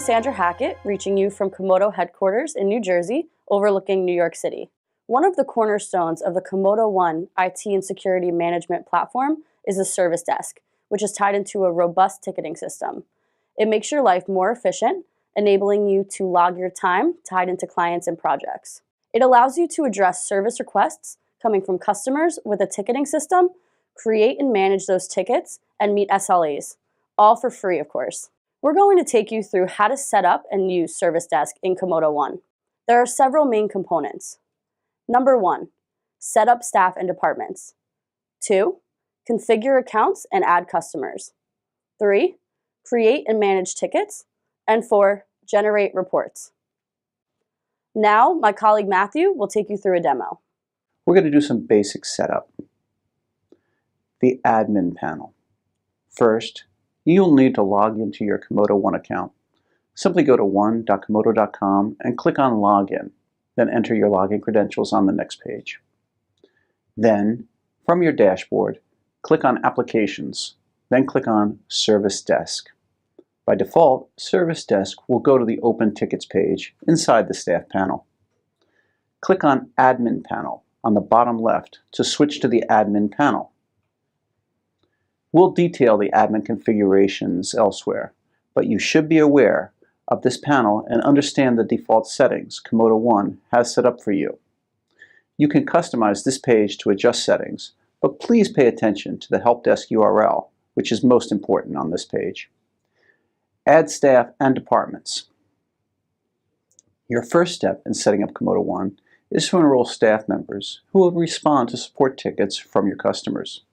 Cassandra Hackett, reaching you from Komodo headquarters in New Jersey, overlooking New York City. One of the cornerstones of the Komodo One IT and security management platform is the service desk, which is tied into a robust ticketing system. It makes your life more efficient, enabling you to log your time tied into clients and projects. It allows you to address service requests coming from customers with a ticketing system, create and manage those tickets, and meet SLAs, all for free, of course. We're going to take you through how to set up and use Service Desk in Komodo One. There are several main components. Number 1, set up staff and departments. 2, configure accounts and add customers. 3, create and manage tickets. And 4, generate reports. Now, my colleague Matthew will take you through a demo. We're going to do some basic setup. The admin panel. First, you'll need to log into your Komodo One account. Simply go to one.komodo.com and click on Login, then enter your login credentials on the next page. Then, from your dashboard, click on Applications, then click on Service Desk. By default, Service Desk will go to the Open Tickets page inside the Staff panel. Click on Admin Panel on the bottom left to switch to the Admin panel. We'll detail the admin configurations elsewhere, but you should be aware of this panel and understand the default settings Komodo One has set up for you. You can customize this page to adjust settings, but please pay attention to the Help Desk URL, which is most important on this page. Add staff and departments. Your first step in setting up Komodo One is to enroll staff members who will respond to support tickets from your customers.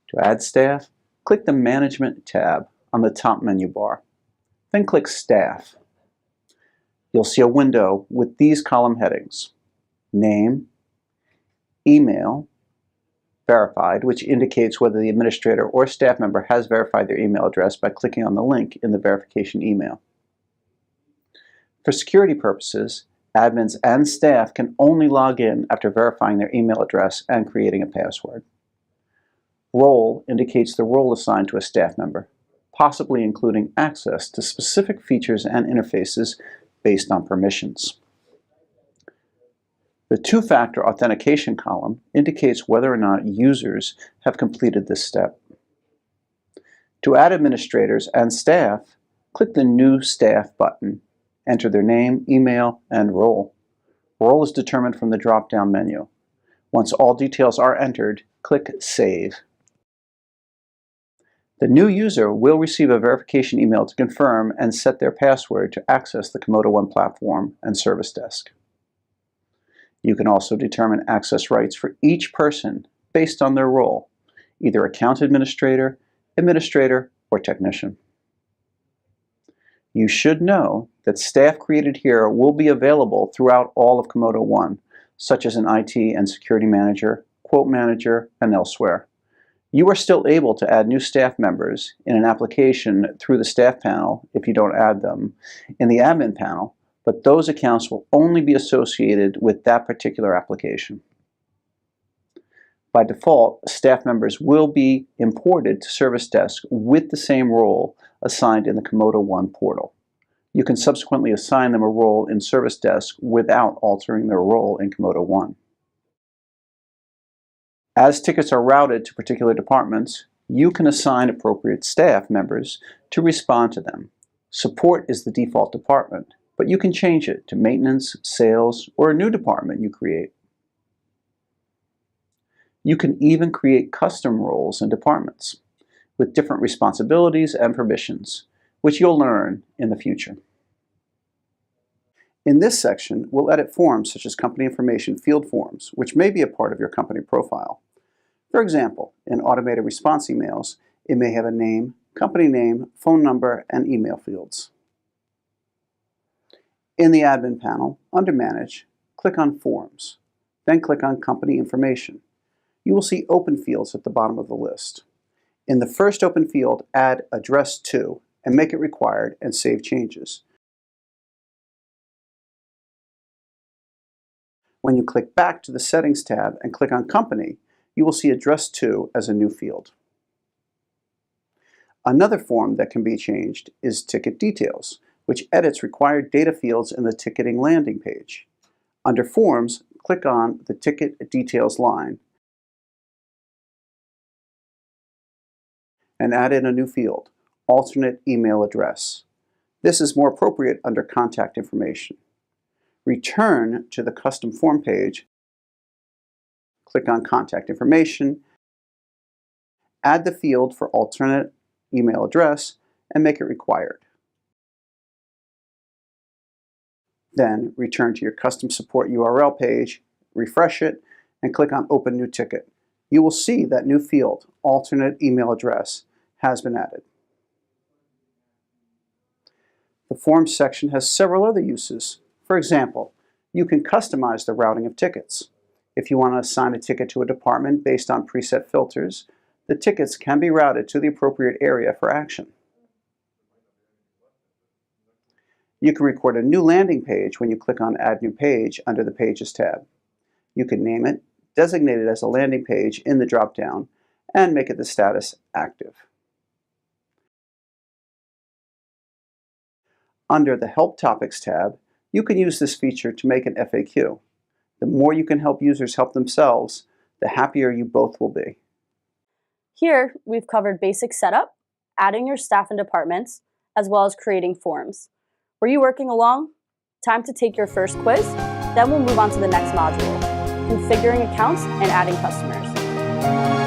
To add staff, click the Management tab on the top menu bar. Then click Staff. You'll see a window with these column headings: Name, Email, Verified, which indicates whether the administrator or staff member has verified their email address by clicking on the link in the verification email. For security purposes, admins and staff can only log in after verifying their email address and creating a password. Role indicates the role assigned to a staff member, possibly including access to specific features and interfaces based on permissions. The two-factor authentication column indicates whether or not users have completed this step. To add administrators and staff, click the New Staff button. Enter their name, email, and role. Role is determined from the drop-down menu. Once all details are entered, click Save. The new user will receive a verification email to confirm and set their password to access the Komodo One platform and Service Desk. You can also determine access rights for each person based on their role, either account administrator, or technician. You should know that staff created here will be available throughout all of Komodo One, such as an IT and security manager, quote manager, and elsewhere. You are still able to add new staff members in an application through the Staff panel if you don't add them in the Admin panel, but those accounts will only be associated with that particular application. By default, staff members will be imported to Service Desk with the same role assigned in the Komodo One portal. You can subsequently assign them a role in Service Desk without altering their role in Komodo One. As tickets are routed to particular departments, you can assign appropriate staff members to respond to them. Support is the default department, but you can change it to maintenance, sales, or a new department you create. You can even create custom roles and departments with different responsibilities and permissions, which you'll learn in the future. In this section, we'll edit forms such as company information field forms, which may be a part of your company profile. For example, in automated response emails, it may have a name, company name, phone number, and email fields. In the Admin panel, under Manage, click on Forms, then click on Company Information. You will see open fields at the bottom of the list. In the first open field, add Address To and make it required and save changes. When you click back to the Settings tab and click on Company, you will see Address To as a new field. Another form that can be changed is Ticket Details, which edits required data fields in the ticketing landing page. Under Forms, click on the Ticket Details line and add in a new field, alternate email address. This is more appropriate under contact information. Return to the custom form page, click on Contact Information, add the field for alternate email address, and make it required. Then return to your custom support URL page, refresh it, and click on Open New Ticket. You will see that new field, alternate email address, has been added. The Forms section has several other uses. For example, you can customize the routing of tickets. If you want to assign a ticket to a department based on preset filters, the tickets can be routed to the appropriate area for action. You can record a new landing page when you click on Add New Page under the Pages tab. You can name it, designate it as a landing page in the drop-down, and make it the status Active. Under the Help Topics tab, you can use this feature to make an FAQ. The more you can help users help themselves, the happier you both will be. Here, we've covered basic setup, adding your staff and departments, as well as creating forms. Were you working along? Time to take your first quiz, then we'll move on to the next module, configuring accounts and adding customers.